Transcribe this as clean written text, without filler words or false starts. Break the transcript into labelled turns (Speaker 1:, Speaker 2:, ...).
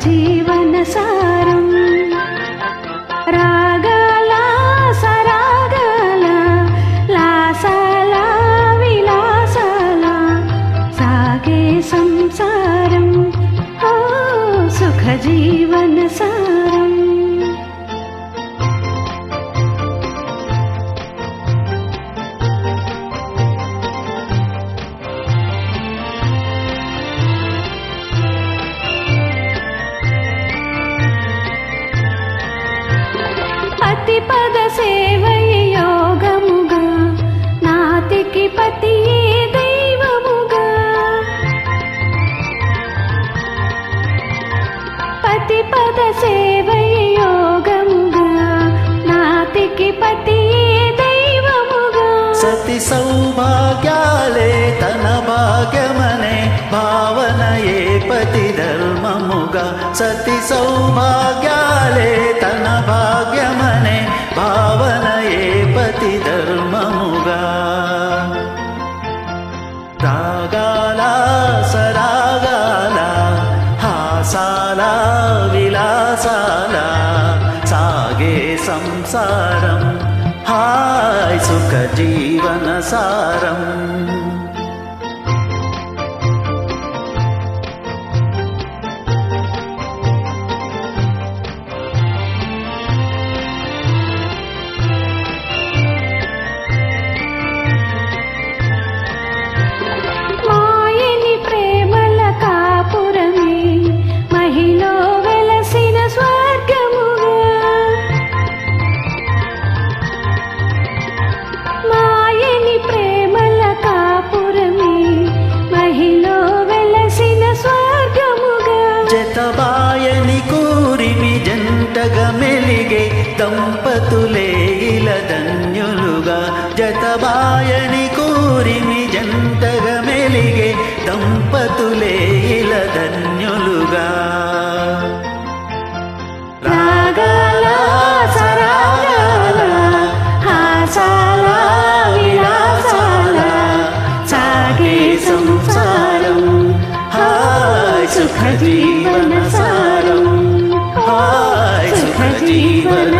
Speaker 1: జీవన సారం రాగాల సరాగాల లాసాల విలాసాల సాగే సంసారం ఓ సుఖ జీవన సారం పద సేవయే యోగముగా నాతికి పతియే దైవముగా పతి పద సేవయే యోగముగా నాతికి పతియే దైవముగా
Speaker 2: సతి సౌభాగ్యాలే తన భాగ్యమనే భావనయే పతి ధర్మముగా సతి సౌభాగ్యాలే తన భాగ్యమనే భావనయే పతి ధర్మముగా రాగాల సరాగాల హాసాల విలాసాల సాగే సంసారం హాయ్ సుఖ జీవన సారం జతబాయని కూరిమి జంటగా మెలిగే దంపతులే ఇల ధన్యులుగా జతబాయని కూరిమి జంటగా మెలిగే దంపతులే ఇల ధన్యులుగా
Speaker 1: రాగాల సరాగాల హాసాల విలాసాల సాగే సంసారం
Speaker 2: సుఖ జీవన సారం హాయ్ సుఖ జీవన